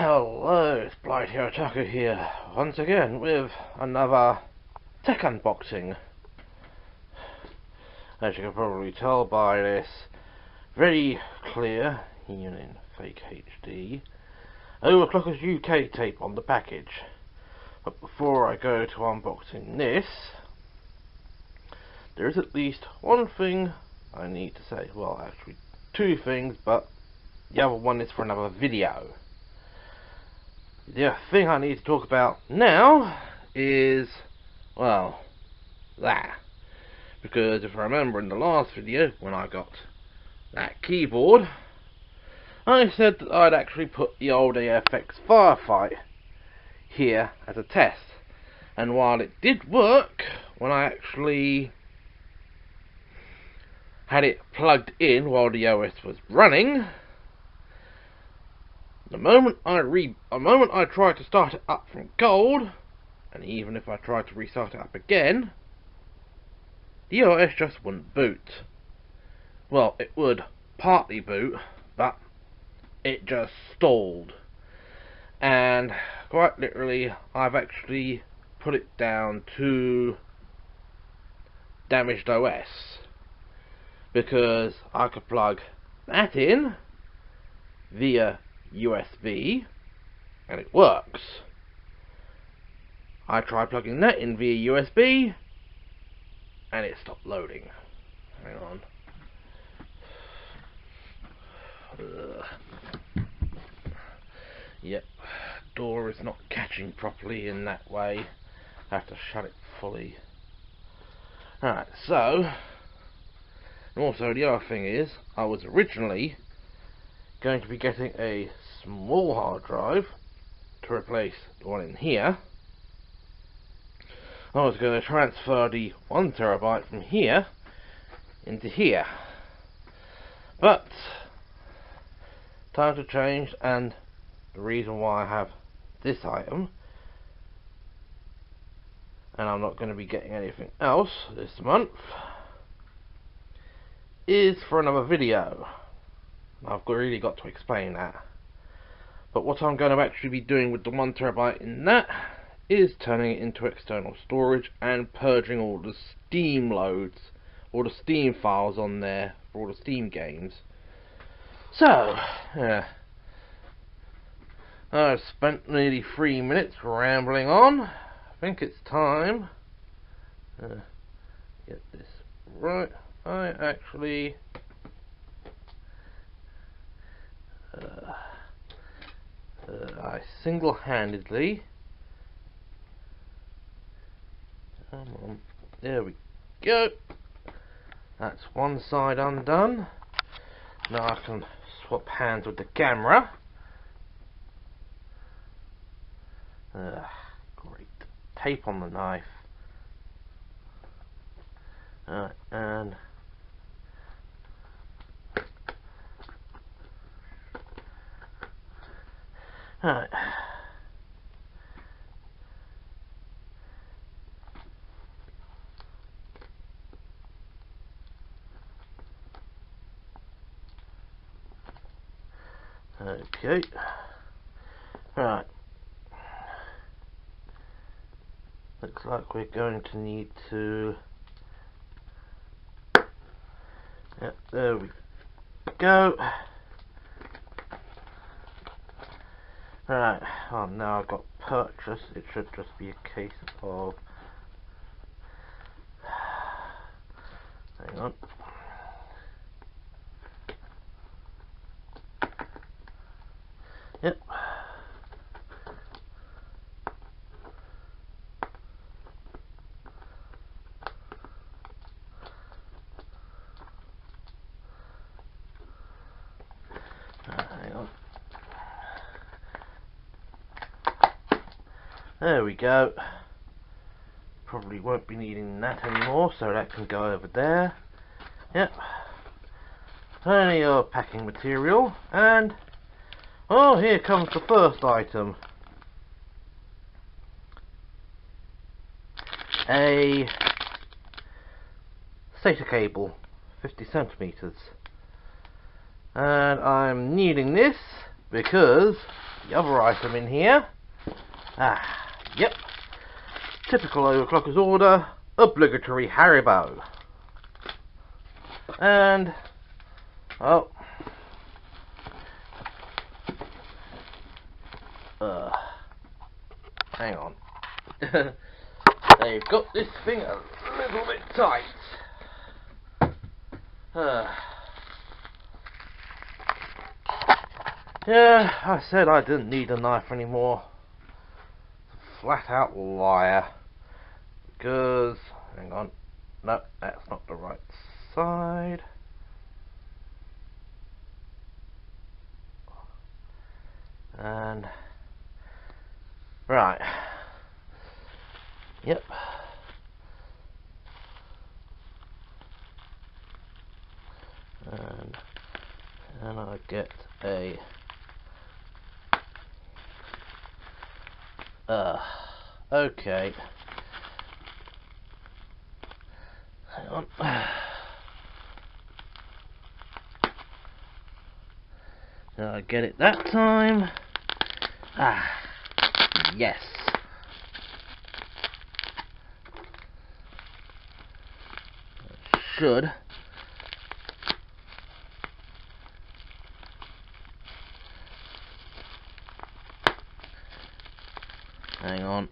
Hello, it's Blight Hero Attacker here, once again with another tech unboxing. As you can probably tell by this very clear, even in fake HD, Overclockers UK tape on the package. But before I go to unboxing this, there is at least one thing I need to say. Well, actually two things, but the other one is for another video. The thing I need to talk about now is, well, that. Because if I remember in the last video, when I got that keyboard, I said that I'd actually put the old AFX Firefight here as a test. And while it did work, when I actually had it plugged in while the OS was running, the moment I tried to start it up from cold, and even if I tried to restart it up again, the OS just wouldn't boot. Well, it would partly boot, but it just stalled. And quite literally, I've actually put it down to damaged OS, because I could plug that in via USB and it works. I tried plugging that in via USB and it stopped loading. Hang on. Yep, door is not catching properly in that way. I have to shut it fully. Alright, so, and also the other thing is, I was originally going to be getting a small hard drive to replace the one in here. I was going to transfer the 1 terabyte from here into here, but time to change, and the reason why I have this item, and I'm not going to be getting anything else this month, is for another video. I've really got to explain that. But what I'm going to actually be doing with the 1 terabyte in that is turning it into external storage and purging all the Steam loads, all the Steam files on there for all the Steam games. So, yeah, I've spent nearly 3 minutes rambling on. I think it's time get this right. I actually I single-handedly, come on, there we go, that's one side undone. Now I can swap hands with the camera. Great, tape on the knife, and alright. Okay. Right. Looks like we're going to need to. Yep, there we go. Right, oh, now I've got purchase, it should just be a case of, hang on, yep, hang on. There we go. Probably won't be needing that anymore, so that can go over there. Yep. Plenty of packing material, and oh, here comes the first item. A SATA cable, 50 centimeters. And I'm needing this because the other item in here. Yep. Typical overclocker's order, obligatory Haribo. And, oh, hang on. They've got this thing a little bit tight. Yeah, I said I didn't need a knife anymore. Flat out liar. Because, hang on, no, that's not the right side. And, right, yep. And I get a okay. Hang on. Did I get it that time? Yes. Should. Hang on.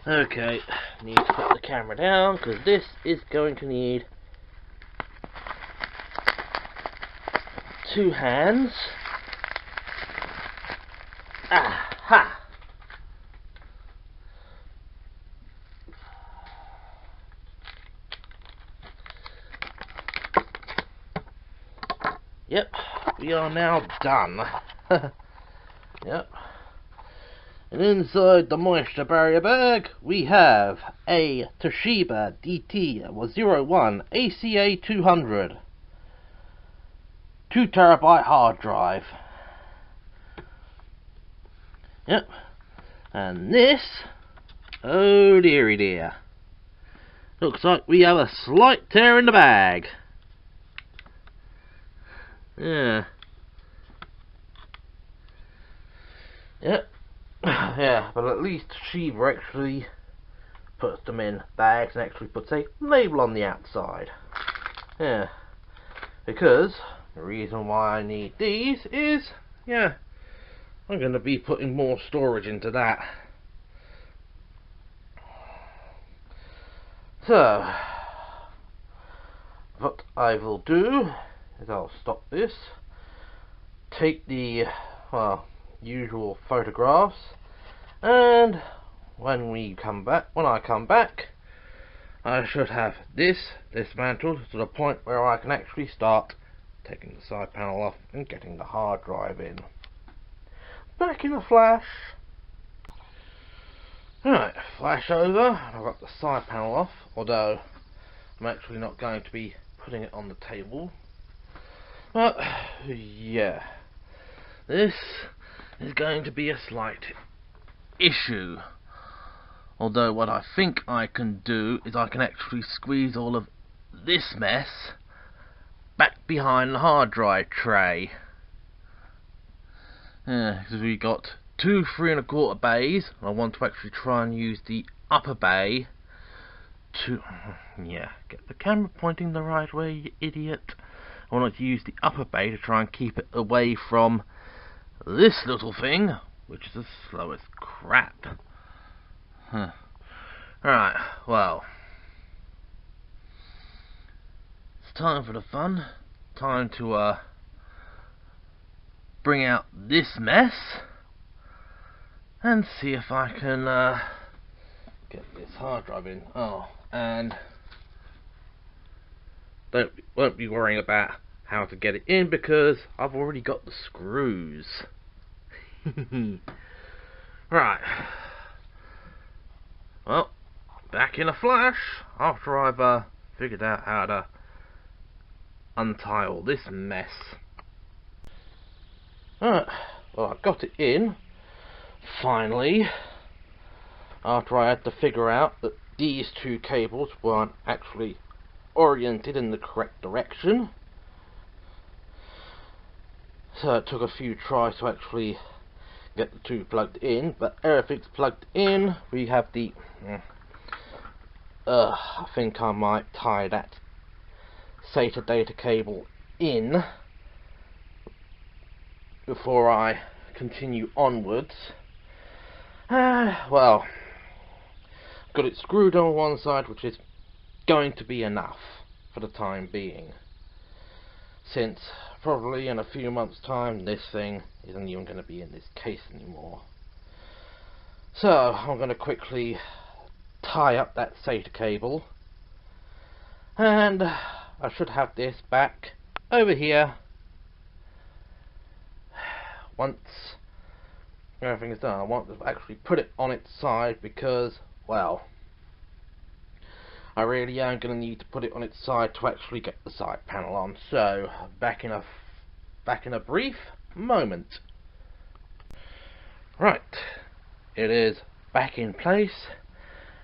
Okay, need to put the camera down because this is going to need 2 hands. Ha! Yep, we are now done. Yep. And inside the moisture barrier bag, we have a Toshiba DT01 ACA 200 2TB hard drive. Yep. And this, oh dearie dear, looks like we have a slight tear in the bag. Yeah. Yep. Yeah, but at least Toshiba actually puts them in bags and actually puts a label on the outside. Yeah. Because the reason why I need these is, yeah, I'm going to be putting more storage into that. So, what I will do is I'll stop this, take the, well, usual photographs, and when I come back, I should have this dismantled to the point where I can actually start taking the side panel off and getting the hard drive in. Back in a flash. Alright, flash over. I've got the side panel off, although I'm actually not going to be putting it on the table. But yeah, this is going to be a slight issue. Although what I think I can do is I can actually squeeze all of this mess back behind the hard drive tray. Yeah, because we got 2 3¼ bays, and I want to actually try and use the upper bay to, yeah, get the camera pointing the right way, you idiot. I want to use the upper bay to try and keep it away from this little thing, which is as slow as crap. Right, well, it's time for the fun. Time to bring out this mess and see if I can get this hard drive in. Oh, and won't be worrying about how to get it in because I've already got the screws. Right. Well, back in a flash after I've figured out how to untie all this mess. Alright, well, I got it in finally, after I had to figure out that these 2 cables weren't actually oriented in the correct direction. So it took a few tries to actually get the two plugged in, but everything's plugged in. We have the I think I might tie that SATA data cable in before I continue onwards. Well, got it screwed on one side, which is going to be enough for the time being, since probably in a few months' time this thing isn't even going to be in this case anymore. So I'm going to quickly tie up that SATA cable, and I should have this back over here once everything is done. I want to actually put it on its side because, well, I really am going to need to put it on its side to actually get the side panel on. So back in a brief moment. Right, it is back in place.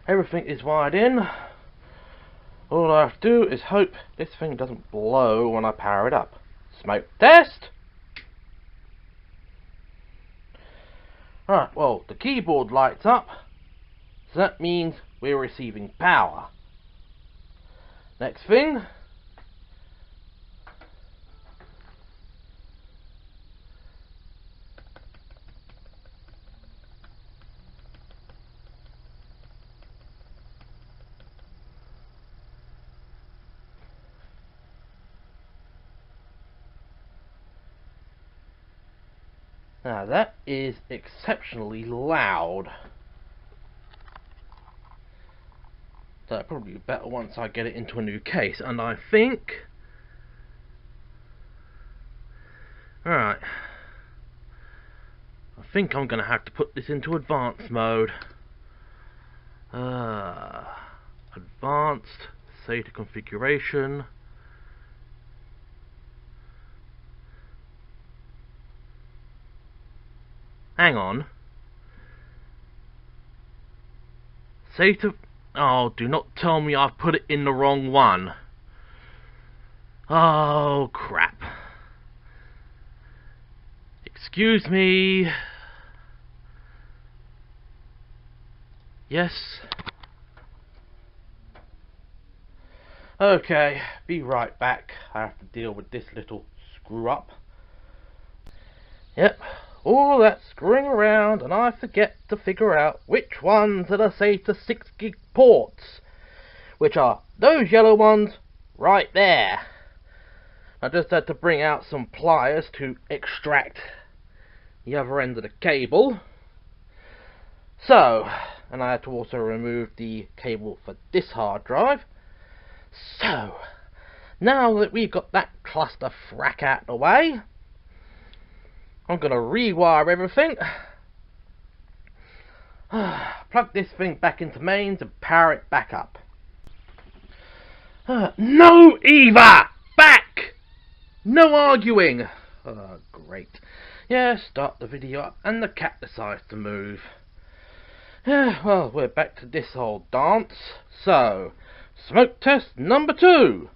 Everything is wired in. All I have to do is hope this thing doesn't blow when I power it up. Smoke test! Right, well, the keyboard lights up, so that means we're receiving power. Next thing, now that is exceptionally loud. So probably better once I get it into a new case, and I think, alright, I think I'm going to have to put this into advanced mode. Advanced SATA configuration. Hang on. SATA. Oh, do not tell me I've put it in the wrong one. Oh, crap. Excuse me. Yes. Okay, be right back. I have to deal with this little screw up. Yep, all that screwing around, and I forget to figure out which ones are the SATA 6 gig ports, which are those yellow ones right there. I just had to bring out some pliers to extract the other end of the cable. So, and I had to also remove the cable for this hard drive. So, now that we've got that cluster frack out of the way, I'm going to rewire everything, plug this thing back into mains and power it back up. No, Eva! Back! No arguing! Great. Yeah, start the video up and the cat decides to move. Well, we're back to this whole dance. So, smoke test number 2.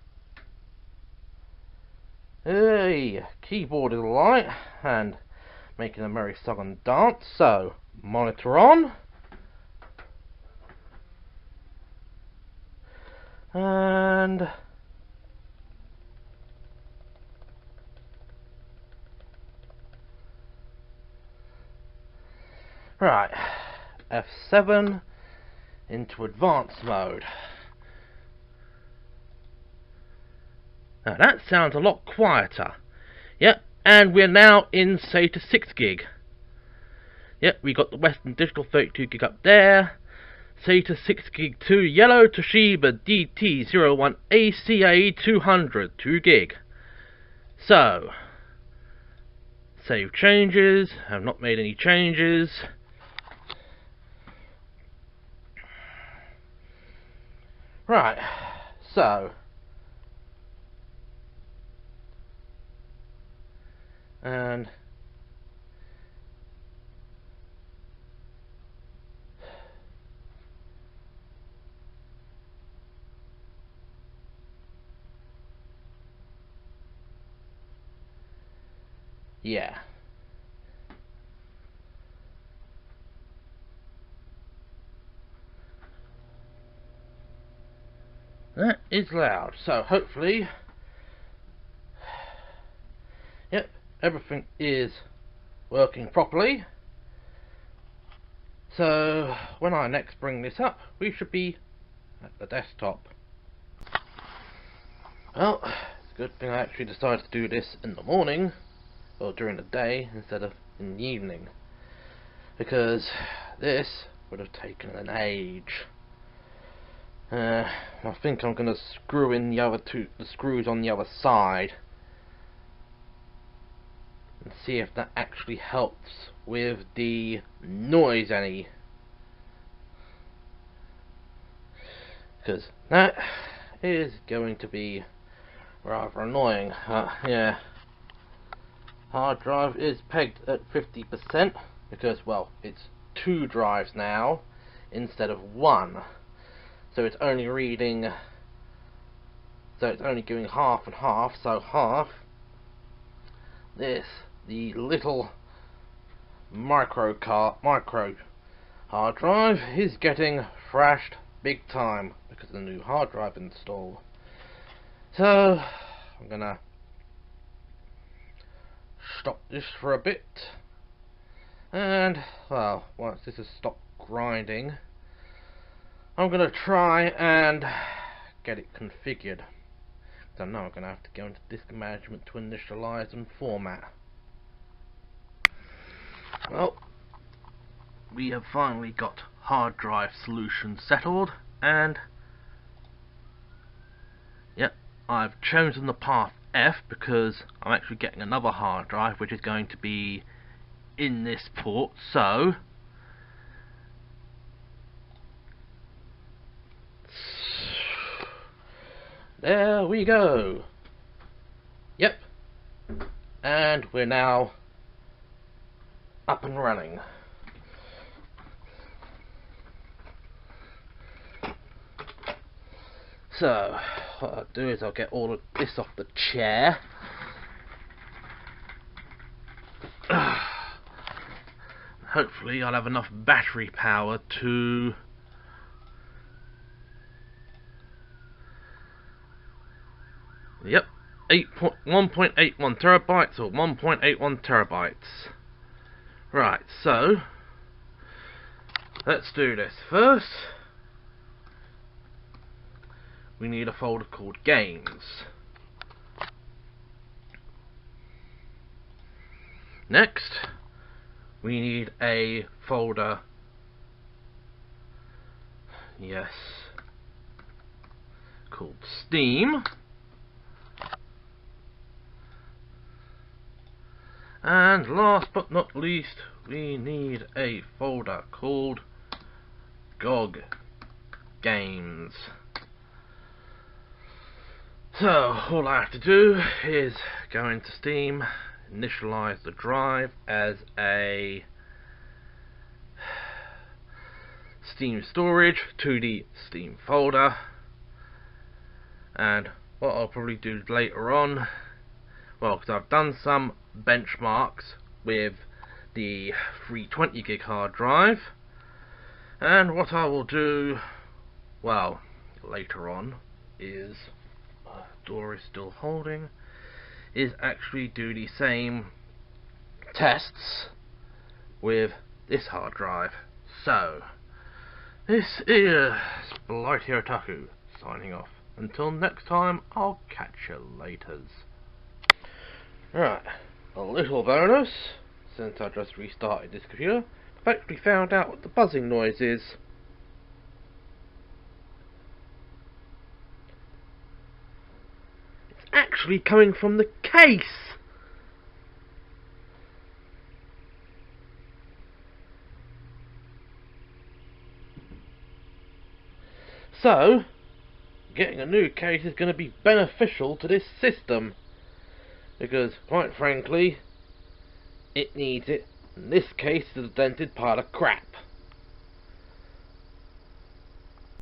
Hey, keyboard is alright, and making a merry song and dance. So, monitor on. And right, F7 into advanced mode. Now that sounds a lot quieter. Yep, and we're now in SATA 6 gig. Yep, we got the Western Digital 32 gig up there. SATA 6 gig 2 yellow Toshiba DT01 ACIe 200 2 gig. So, save changes. Have not made any changes. Right, so and yeah. That is loud. So hopefully, yep, everything is working properly. So when I next bring this up, we should be at the desktop. Well, it's a good thing I actually decided to do this in the morning, or during the day, instead of in the evening, because this would have taken an age. I think I'm going to screw in the screws on the other side and see if that actually helps with the noise any, because that is going to be rather annoying. Yeah, hard drive is pegged at 50% because, well, it's 2 drives now instead of 1, so it's only reading, so it's only giving half and half. So half this, the little micro hard drive, is getting thrashed big time because of the new hard drive install. So I'm gonna stop this for a bit, and well, once this has stopped grinding, I'm gonna try and get it configured. So now I'm gonna have to go into disk management to initialize and format. Well, we have finally got hard drive solution settled, and yep, I've chosen the path F because I'm actually getting another hard drive which is going to be in this port. So there we go. Yep, and we're now up and running. So what I'll do is I'll get all of this off the chair. Hopefully I'll have enough battery power to yep, 1.81 terabytes or 1.81 terabytes. Right, so let's do this. First, we need a folder called Games. Next, we need a folder, yes, called Steam. And last but not least, we need a folder called GOG Games. So all I have to do is go into Steam, initialize the drive as a Steam storage to the Steam folder, and what I'll probably do later on, well, because I've done some benchmarks with the 320 gig hard drive, and what I will do, well, later on is, door is still holding, is actually do the same tests with this hard drive. So this is Blighty Otaku signing off. Until next time, I'll catch you laters. Right, a little bonus, since I just restarted this computer, I've actually found out what the buzzing noise is. It's actually coming from the case! So, getting a new case is going to be beneficial to this system, because, quite frankly, it needs it, and this case is a dented pile of crap.